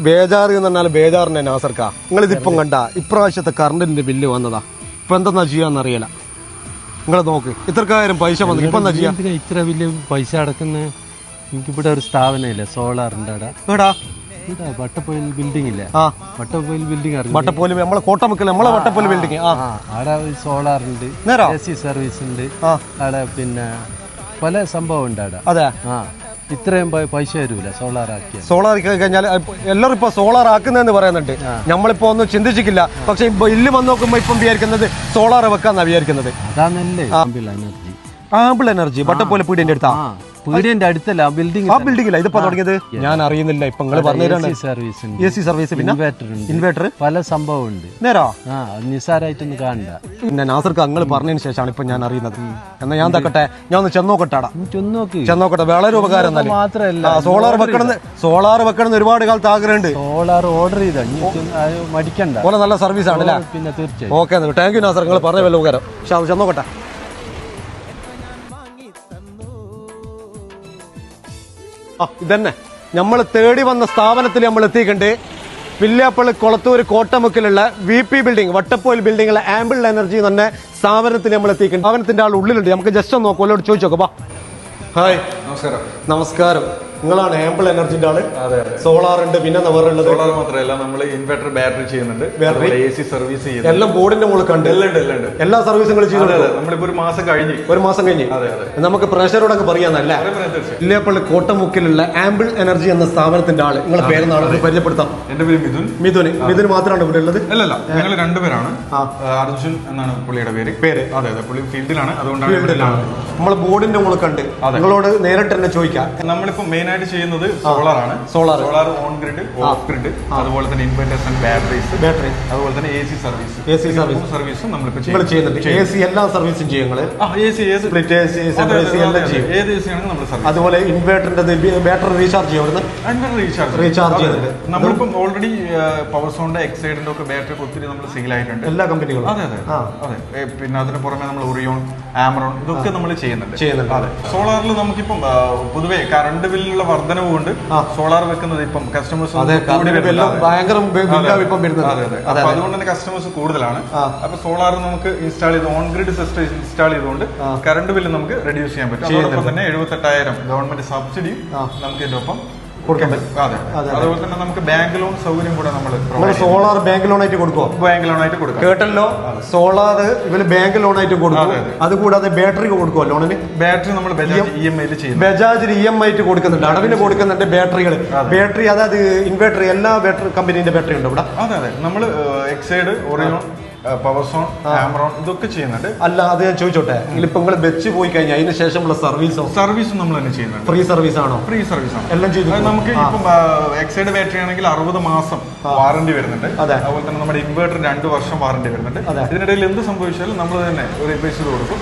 ബേജാറ് എന്ന് പറഞ്ഞാൽ ബേജാറിന്റെ നാസർക്കാ നിങ്ങളിതിപ്പം കണ്ട ഇപ്രാവശ്യത്തെ കറണ്ടിന്റെ ബില്ല് വന്നതാ. ഇപ്പൊ എന്താ ചെയ്യാന്നറിയില്ല. നിങ്ങളെ നോക്ക്, ഇത്രക്കാരും പൈസ വന്നു. ഇപ്പൊ എന്താ ചെയ്യാ? ഇത്ര വലിയ പൈസ അടക്കുന്ന എനിക്കിവിടെ ഒരു സ്ഥാപനമില്ല സോളാറിന്റെ വട്ടപ്പോയിൽ ബിൽഡിംഗ് ഇല്ലേ? വട്ടപ്പോയിൽ ബിൽഡിംഗ് വട്ടപ്പോയിൽ നമ്മളെ കോട്ടമുക്കൽ നമ്മളെ വട്ടപ്പോയിൽ ബിൽഡിംഗ് അവിടെ സോളാറുണ്ട്, AC സർവീസ് ഉണ്ട് അവിടെ, പിന്നെ പല സംഭവം ഉണ്ട് അവിടെ. അതെ, ഇത്രയും പൈസ വരൂല സോളാർ ആക്കി കഴിഞ്ഞാൽ എല്ലാവരും ഇപ്പൊ സോളാർ ആക്കുന്നതെന്ന് പറയുന്നുണ്ട്. നമ്മളിപ്പോ ഒന്നും ചിന്തിച്ചിട്ടില്ല. പക്ഷെ ബില്ല് വന്ന് നോക്കുമ്പോ ഇപ്പം വിചാരിക്കുന്നത് സോളാർ വെക്കാന്നാ വിചാരിക്കുന്നത്. അതാണല്ലേ ആമ്പിൾ എനർജി വട്ടപ്പോലെ പീടിന്റെ അടുത്താ. പീടിന്റെ അടുത്തല്ല, ബിൽഡിംഗില്ല. ഇതിപ്പോ തുടങ്ങിയത് ഞാൻ അറിയുന്നില്ല. ഇപ്പൊ നിങ്ങൾ പറഞ്ഞു AC സർവീസ് പിന്നെ ഇൻവേർട്ടർ പല സംഭവം ഉണ്ട്. നേരാ നിസ്സാരായിട്ടൊന്നും കാണണ്ട. പിന്നെ നാസർക്ക് നിങ്ങൾ പറഞ്ഞതിന് ശേഷമാണ് ഇപ്പൊ ഞാൻ അറിയുന്നത്. എന്നാ ഞാൻ തക്കട്ടെ, ഞാൻ ഒന്ന് ചെന്നോക്കട്ടാടാ. ചെന്നോക്കട്ടെ, വളരെ ഉപകാരം. മാത്രല്ല സോളാർ വെക്കണം ഒരുപാട് കാലത്ത് ആഗ്രഹമുണ്ട്. സോളാർ ഓർഡർ ചെയ്ത മടിക്കണ്ട പോലെ നല്ല സർവീസ് ആണ്. പിന്നെ തീർച്ചയായും ഓക്കെ, താങ്ക് യു നാസർ, നിങ്ങൾ പറഞ്ഞ വല്ല ഉപകാരം. പക്ഷെ അത് ചെന്നോക്കട്ടെ. ഇതന്നെ നമ്മൾ തേടി വന്ന സ്ഥാപനത്തിൽ നമ്മൾ എത്തിക്കണ്ട്. വില്യാപ്പള്ളി കൊളത്തൂർ കോട്ടമുക്കിലുള്ള VP ബിൽഡിംഗ്, വട്ടപ്പോയിൽ ബിൽഡിംഗിലെ ആമ്പിൾ എനർജി തന്നെ സ്ഥാപനത്തിൽ നമ്മൾ എത്തിക്കണ്ട്. സ്ഥാപനത്തിന്റെ ആൾ ഉള്ളിലുണ്ട്. നമുക്ക് ജസ്റ്റ് ഒന്ന് നോക്കാം, ഓലോട് ചോദിച്ചു നോക്കാം. ഹായ്, നമസ്കാരം. നിങ്ങളാണ് ആമ്പിൾ എനർജിന്റെ ആള്? സോളാർ ഉണ്ട്, പിന്നെ സോളാർ മാത്രമല്ല നമ്മൾ ഇൻവെർട്ടർ ബാറ്ററി ചെയ്യുന്നുണ്ട്, AC സർവീസ് ചെയ്യുന്നുണ്ട്. എല്ലാം ബോർഡിന്റെ മുകളിൽ കണ്ട് എല്ലാ സർവീസുകളും ചെയ്യുന്നുണ്ട്. നമ്മളിപ്പോ ഒരു മാസം കഴിഞ്ഞ് നമുക്ക് പ്രഷറോടൊക്കെ പറയാന്നല്ലേ. വില്യാപ്പള്ളി കോട്ടമുക്കിലുള്ള ആമ്പിൾ എനർജി എന്ന സ്ഥാപനത്തിന്റെ ആള്, നിങ്ങളെ പേരെന്നാണ് പരിചയപ്പെടുത്താം. എന്റെ പേര് മിഥുൻ മാത്രമാണ് ഇവിടെ ഉള്ളത്? അല്ലല്ല, ഞങ്ങൾ രണ്ടുപേരാണ്. അർജുൻ എന്നാണ് പുള്ളിയുടെ പേര്. അതെ, പുള്ളി ഫീൽഡിലാണ്, അതുകൊണ്ടാണ് നമ്മൾ ബോർഡിന്റെ മുകളിൽ കണ്ട്. നിങ്ങളോട് നേരിട്ട് തന്നെ ചോദിക്കാം. നമ്മളിപ്പോ മെയിൻ ആയിട്ട് ചെയ്യുന്നത് സോളാർ ആണ്. Solar on grid, off grid, അതുപോലെ തന്നെ ഇൻവെർട്ടേഴ്സ് ആൻഡ് ബാറ്ററി, അതുപോലെ തന്നെ AC സർവീസും നമ്മളിപ്പോ ചെയ്യുന്നുണ്ട്. AC എല്ലാ സർവീസും ചെയ്യും. അതുപോലെ ഇൻവെർട്ടറിന്റെ ബാറ്ററി റീചാർജ് ചെയ്യുന്നുണ്ട്. നമ്മളിപ്പം ഓൾറെഡി പവർ സോണിന്റെ എക്സൈഡിന്റെ ഒക്കെ ബാറ്ററി ഒത്തിരി നമ്മൾ സെയിൽ ആയിട്ടുണ്ട് എല്ലാ കമ്പനികളും. അതെ. പിന്നെ അതിന് പുറമെ നമ്മൾ ഒറിയോൺ, ആമറോൺ ഇതൊക്കെ നമ്മൾ ചെയ്യുന്നുണ്ട്. അതെ, സോളാറിൽ നമുക്കിപ്പം പൊതുവെ കറണ്ട് ബില്ലിലുള്ള വർധനവ് കൊണ്ട് സോളാർ വെക്കുന്നത് ഇപ്പം കസ്റ്റമേഴ്സ് അതുകൊണ്ട് തന്നെ കസ്റ്റമേഴ്സ് കൂടുതലാണ്. അപ്പൊ സോളാർ നമുക്ക് ഇൻസ്റ്റാൾ ചെയ്ത് ഓൺ ഗ്രിഡ് സിസ്റ്റം ഇൻസ്റ്റാൾ ചെയ്തുകൊണ്ട് കറണ്ട് ബില്ല് നമുക്ക് റെഡ്യൂസ് ചെയ്യാൻ പറ്റും. അതോടൊപ്പം തന്നെ 78,000 ഗവൺമെന്റ് സബ്സിഡിയും നമുക്ക് ഇതിന്റെ ഒപ്പം കൊടുക്കാൻ പറ്റും. അതുപോലെ തന്നെ നമുക്ക് ബാങ്ക് ലോൺ സൗകര്യം കൂടെ നമ്മൾ സോളാർ ബാങ്ക് ലോൺ ആയിട്ട് കൊടുക്കും. കേട്ടല്ലോ, സോളാർ ഇവര് ബാങ്ക് ലോൺ ആയിട്ട് കൊടുക്കും. അതുകൂടാതെ ബാറ്ററി കൊടുക്കുമോ? ലോണിന് ബാറ്ററി നമ്മൾ EMI ചെയ്യും. ബജാജിൽ EMI ആയിട്ട് കൊടുക്കുന്നുണ്ട്, അടവിന് കൊടുക്കുന്നുണ്ട്. ബാറ്ററി അതായത് ഇൻവെർട്ടർ എല്ലാ ബാറ്ററി കമ്പനീന്റെ ബാറ്ററി ഉണ്ട് ഇവിടെ. അതെ, നമ്മൾ Exide, Orion, power zone, Amaron ഇതൊക്കെ ചെയ്യുന്നുണ്ട്. അല്ല, അത് ഞാൻ ചോദിച്ചോട്ടെ, ഇപ്പൊ നിങ്ങൾ വെച്ച് പോയി കഴിഞ്ഞാൽ അതിന് ശേഷമുള്ള സർവീസും നമ്മൾ തന്നെ ചെയ്യുന്നുണ്ട്. ഫ്രീ സർവീസ് ആണ് എല്ലാം ചെയ്തു. നമുക്ക് ഇപ്പം എക്സൈഡ് ബാറ്ററി ആണെങ്കിൽ 60 മാസം വാറന്റി വരുന്നുണ്ട്. അതുപോലെ തന്നെ നമ്മുടെ ഇൻവെർട്ടർ 2 വർഷം വാറന്റി വരുന്നുണ്ട്. ഇതിനിടയിൽ എന്ത് സംഭവിച്ചാലും നമ്മൾ തന്നെ ഒരു റിപ്ലേസ് ചെയ്ത് കൊടുക്കും.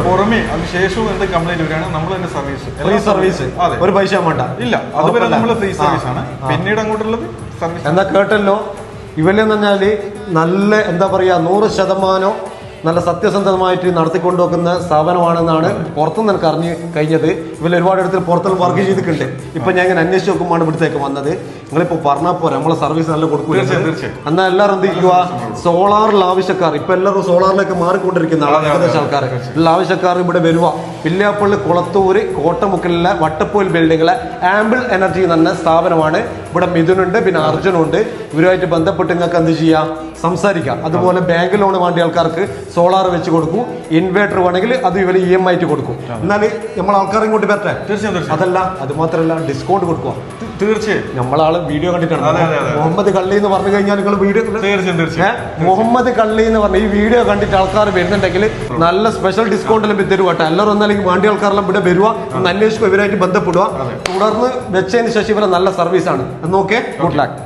പുറമെ അതിന് ശേഷവും എന്ത് കംപ്ലൈന്റ് വരികയാണെങ്കിൽ നമ്മൾ തന്നെ സർവീസ്. അതെ, ഒരു പൈസ വേണ്ട. ഇല്ല, അതുവരെ നമ്മൾ ഫ്രീ സർവീസ് ആണ്. പിന്നീട് അങ്ങോട്ടുള്ളത് സർവീസ്. എന്നാ കേട്ടല്ലോ, ഇവരെന്ന് പറഞ്ഞാല് നല്ല എന്താ പറയാ 100% നല്ല സത്യസന്ധമായിട്ട് നടത്തിക്കൊണ്ടുവെക്കുന്ന സ്ഥാപനമാണെന്നാണ് പുറത്തുനിന്ന് എനിക്ക് അറിഞ്ഞു കഴിഞ്ഞത്. ഇവർ ഒരുപാട് ഇടത്തിൽ പുറത്തുള്ള വർക്ക് ചെയ്തിട്ടുണ്ട്. ഇപ്പൊ ഞാൻ ഇങ്ങനെ അന്വേഷിച്ച് നോക്കുമ്പോൾ ഇവിടത്തേക്ക് വന്നത്. നിങ്ങളിപ്പോ പറഞ്ഞാൽ പോരാ, നമ്മളെ സർവീസ് നല്ല കൊടുക്കൂല. എന്നാൽ എല്ലാവരും എന്ത് ചെയ്യുക, സോളാറിൽ ആവശ്യക്കാർ ഇപ്പൊ എല്ലാവരും സോളാറിലേക്ക് മാറിക്കൊണ്ടിരിക്കുന്ന ഏകദേശം ആൾക്കാർ എല്ലാ ആവശ്യക്കാർ ഇവിടെ വരുക. വില്യാപ്പള്ളി കൊളത്തൂര് കോട്ടമുക്കിലെ വട്ടപ്പോയിൽ ബിൽഡിങ്ങിലെ ആമ്പിൾ എനർജി എന്ന സ്ഥാപനമാണ്. ഇവിടെ മിഥുനുണ്ട്, പിന്നെ അർജുനുണ്ട്. ഇവരുമായിട്ട് ബന്ധപ്പെട്ട് നിങ്ങൾക്ക് എന്ത് ചെയ്യാം, സംസാരിക്കാം. അതുപോലെ ബാങ്ക് ലോൺ വേണ്ടിയ ആൾക്കാർക്ക് സോളാർ വെച്ച് കൊടുക്കും. ഇൻവേർട്ടർ വേണമെങ്കിൽ അത് ഇവർ EMI ആയിട്ട് കൊടുക്കും. എന്നാൽ നമ്മൾ ആൾക്കാരെ ഇങ്ങോട്ട് വരട്ടെ. അതല്ല, അത് മാത്രമല്ല ഡിസ്കൗണ്ട് കൊടുക്കുക. തീർച്ചയായും നമ്മളാള് വീഡിയോ കണ്ടിട്ടാണ്. മുഹമ്മദ് കള്ളി എന്ന് പറഞ്ഞു കഴിഞ്ഞാൽ നിങ്ങൾ വീഡിയോ മുഹമ്മദ് കള്ളി എന്ന് പറഞ്ഞ ഈ വീഡിയോ കണ്ടിട്ട് ആൾക്കാർ വരുന്നുണ്ടെങ്കിൽ നല്ല സ്പെഷ്യൽ ഡിസ്കൗണ്ട് എല്ലാം തരുക കേട്ടോ. എല്ലാവരും ഒന്നല്ലെങ്കിൽ വേണ്ടിയ ആൾക്കാരെല്ലാം ഇവിടെ വരുക, ഒന്ന് അന്വേഷിക്കുക, ഇവരായിട്ട് ബന്ധപ്പെടുക. തുടർന്ന് വെച്ചതിന് ശേഷം ഇവരെ നല്ല സർവീസാണ്. Okay, good luck.